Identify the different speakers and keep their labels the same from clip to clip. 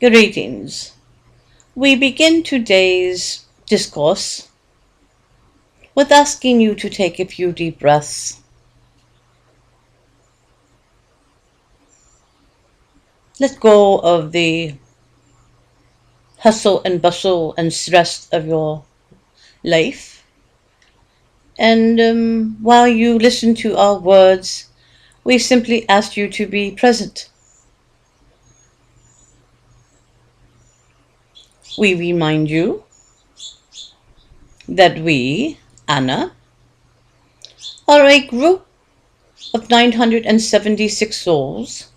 Speaker 1: Greetings. We begin today's discourse with asking you to take a few deep breaths. Let go of the hustle and bustle and stress of your life. And while you listen to our words, we simply ask you to be present. We remind you that we, Anna, are a group of 976 souls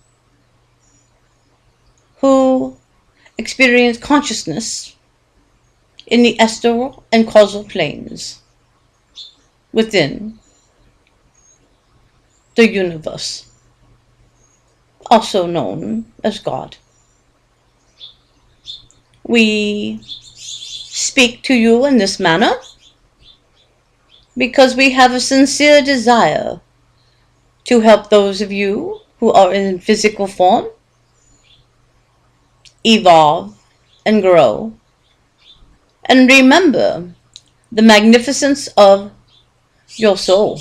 Speaker 1: who experience consciousness in the astral and causal planes within the universe, also known as God. We speak to you in this manner because we have a sincere desire to help those of you who are in physical form evolve and grow and remember the magnificence of your soul.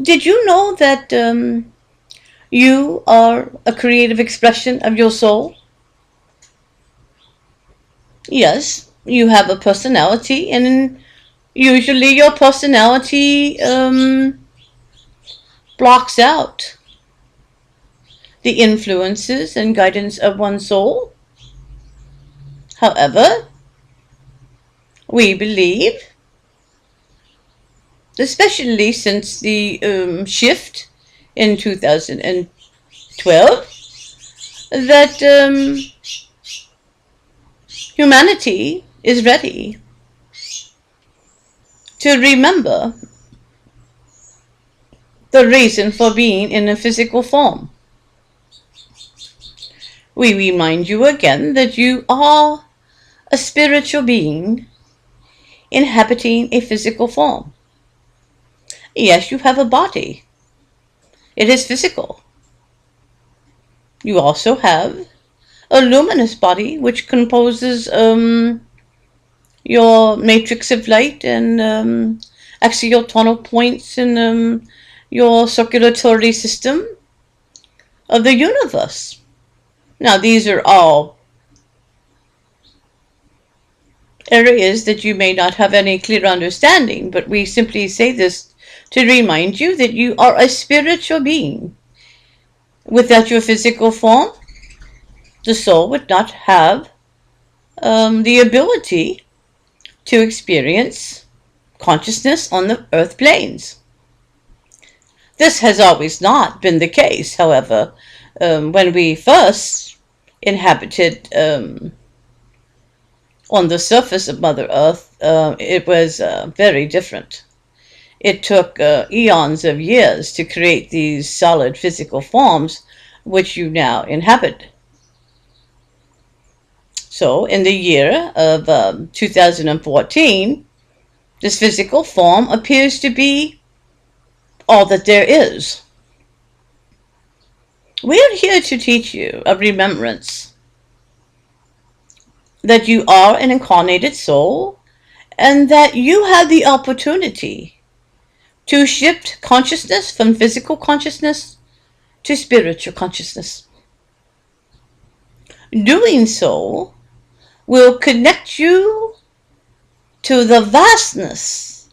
Speaker 1: Did you know that you are a creative expression of your soul? Yes, you have a personality, and usually your personality blocks out the influences and guidance of one's soul. However, we believe, especially since the shift in 2012, that humanity is ready to remember the reason for being in a physical form. We remind you again that you are a spiritual being inhabiting a physical form. Yes, you have a body. It is physical. You also have a luminous body which composes your matrix of light and axial tonal points in your circulatory system of the universe. Now, these are all areas that you may not have any clear understanding, but we simply say this to remind you that you are a spiritual being. Without your physical form, the soul would not have the ability to experience consciousness on the earth planes. This has always not been the case, however. When we first inhabited on the surface of Mother Earth, it was very different. It took eons of years to create these solid physical forms which you now inhabit. So in the year of 2014, this physical form appears to be all that there is. We are here to teach you of remembrance, that you are an incarnated soul and that you have the opportunity to shift consciousness from physical consciousness to spiritual consciousness. Doing so will connect you to the vastness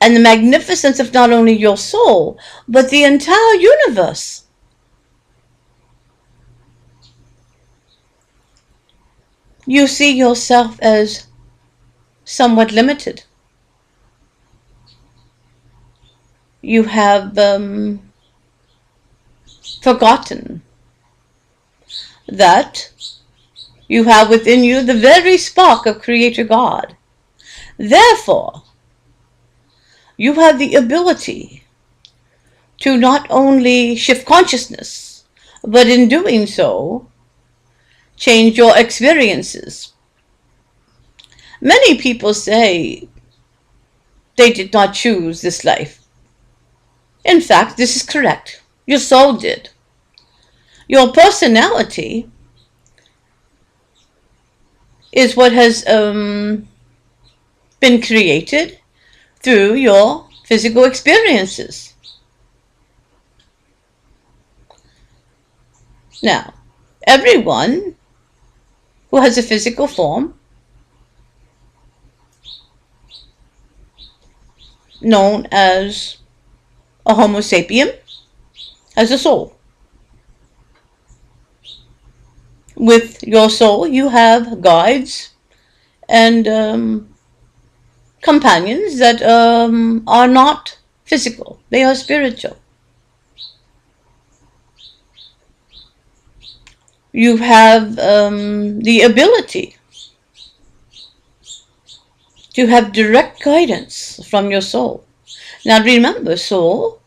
Speaker 1: and the magnificence of not only your soul, but the entire universe. You see yourself as somewhat limited. You have forgotten that you have within you the very spark of Creator God. Therefore, you have the ability to not only shift consciousness, but in doing so, change your experiences. Many people say they did not choose this life. In fact, this is correct. Your soul did. Your personality is what has been created through your physical experiences. Now, everyone who has a physical form, known as a Homo sapien, has a soul. With your soul, you have guides and companions that are not physical, they are spiritual. You have the ability to have direct guidance from your soul. Now remember, soul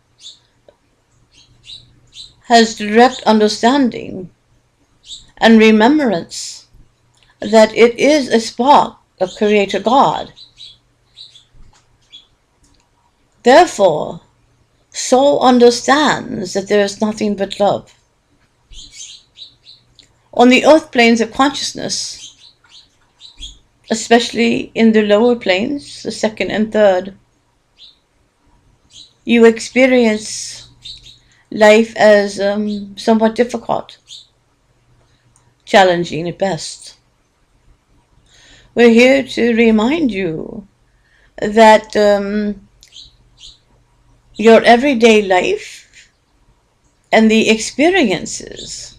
Speaker 1: has direct understanding and remembrance that it is a spark of Creator God. Therefore, soul understands that there is nothing but love. On the earth planes of consciousness, especially in the lower planes, the second and third, you experience life as somewhat difficult, challenging at best. We're here to remind you that your everyday life and the experiences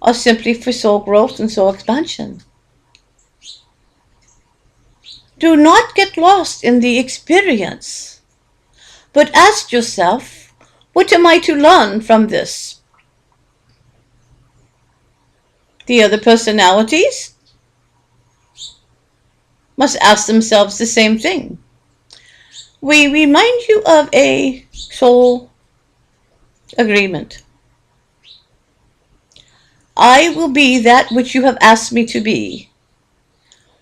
Speaker 1: are simply for soul growth and soul expansion. Do not get lost in the experience, but ask yourself, what am I to learn from this? The other personalities must ask themselves the same thing. We remind you of a soul agreement. I will be that which you have asked me to be,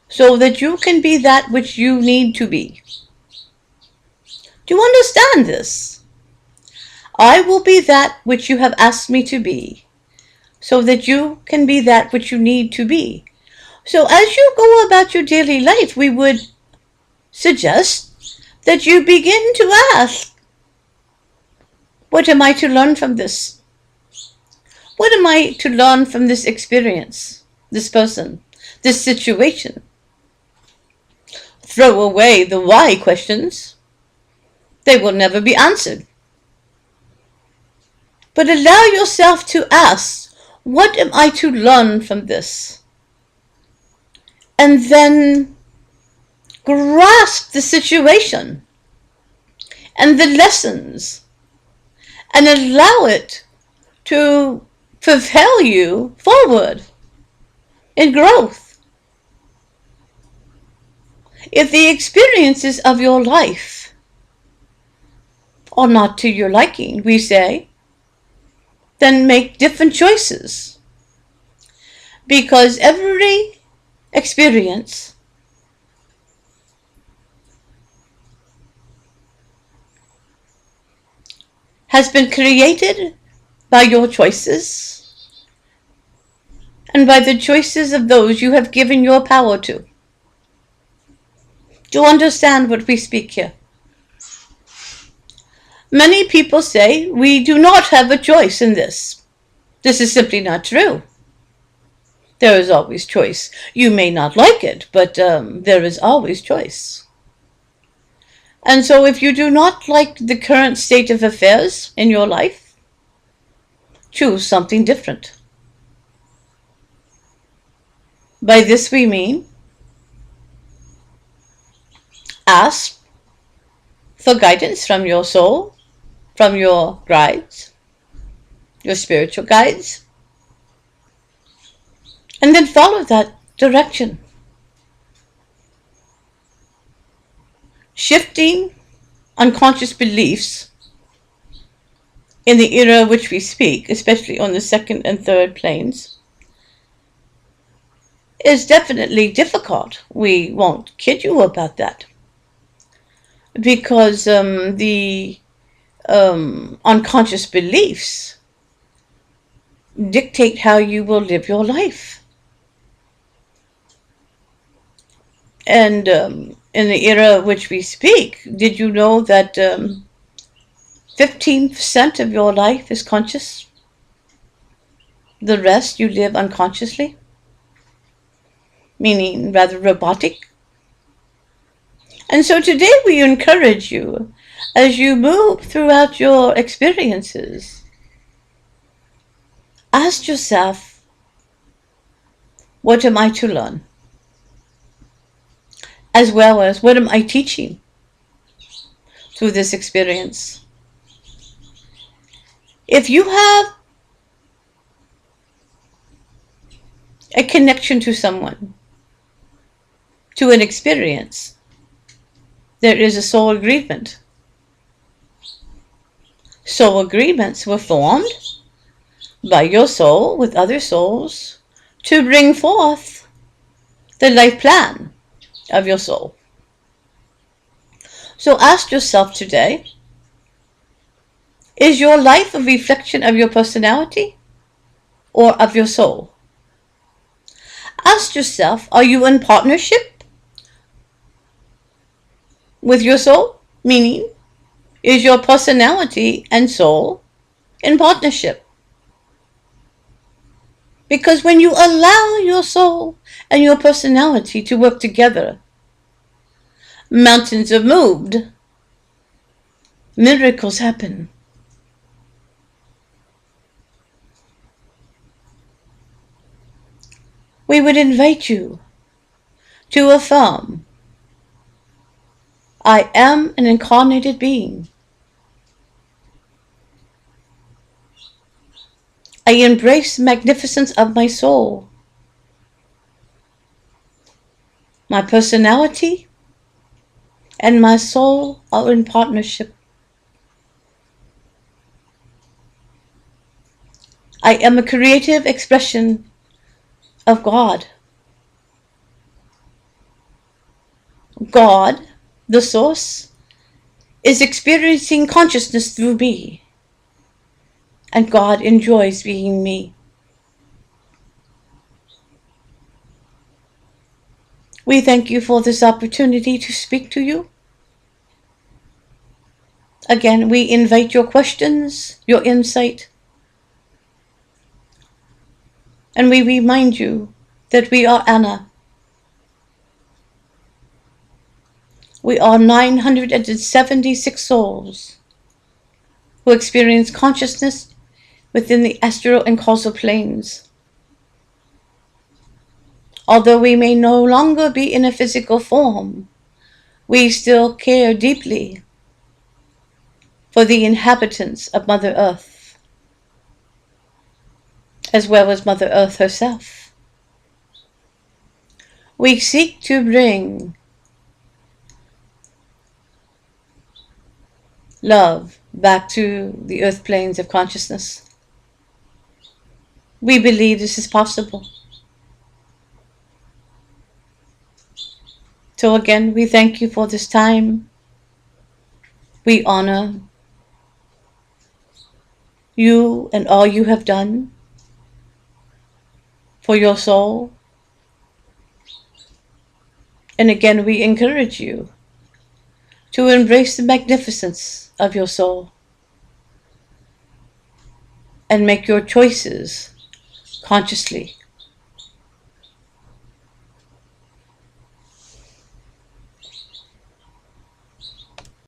Speaker 1: so that you can be that which you need to be. Do you understand this? I will be that which you have asked me to be, so that you can be that which you need to be. So as you go about your daily life, we would suggest that you begin to ask, what am I to learn from this? What am I to learn from this experience, this person, this situation? Throw away the why questions. They will never be answered. But allow yourself to ask, what am I to learn from this? And then grasp the situation and the lessons and allow it to propel you forward in growth. If the experiences of your life are not to your liking, we say, then make different choices. Because every experience has been created by your choices and by the choices of those you have given your power to. Do you understand what we speak here? Many people say we do not have a choice in this. This is simply not true. There is always choice. You may not like it, but there is always choice. And so if you do not like the current state of affairs in your life, choose something different. By this we mean, ask for guidance from your soul, from your guides, your spiritual guides, and then follow that direction. Shifting unconscious beliefs in the era which we speak, especially on the second and third planes, is definitely difficult. We won't kid you about that. Because the unconscious beliefs dictate how you will live your life. And in the era which we speak, did you know that 15% of your life is conscious? The rest you live unconsciously, meaning rather robotic. And so today we encourage you, as you move throughout your experiences, ask yourself, what am I to learn? As well as, what am I teaching through this experience? If you have a connection to someone, to an experience, there is a soul agreement. Soul agreements were formed by your soul with other souls to bring forth the life plan of your soul. So ask yourself today, is your life a reflection of your personality or of your soul? Ask yourself, are you in partnership with your soul? Meaning, is your personality and soul in partnership? Because when you allow your soul and your personality to work together, mountains are moved, miracles happen. We would invite you to affirm, I am an incarnated being. I embrace the magnificence of my soul. My personality and my soul are in partnership. I am a creative expression of God. God, the source, is experiencing consciousness through me, and God enjoys being me. We thank you for this opportunity to speak to you. Again, we invite your questions, your insight, and we remind you that we are Anna. We are 976 souls who experience consciousness within the astral and causal planes. Although we may no longer be in a physical form, we still care deeply for the inhabitants of Mother Earth, as well as Mother Earth herself. We seek to bring love back to the earth planes of consciousness. We believe this is possible. So again, we thank you for this time. We honor you and all you have done for your soul. And again, we encourage you to embrace the magnificence of your soul and make your choices consciously.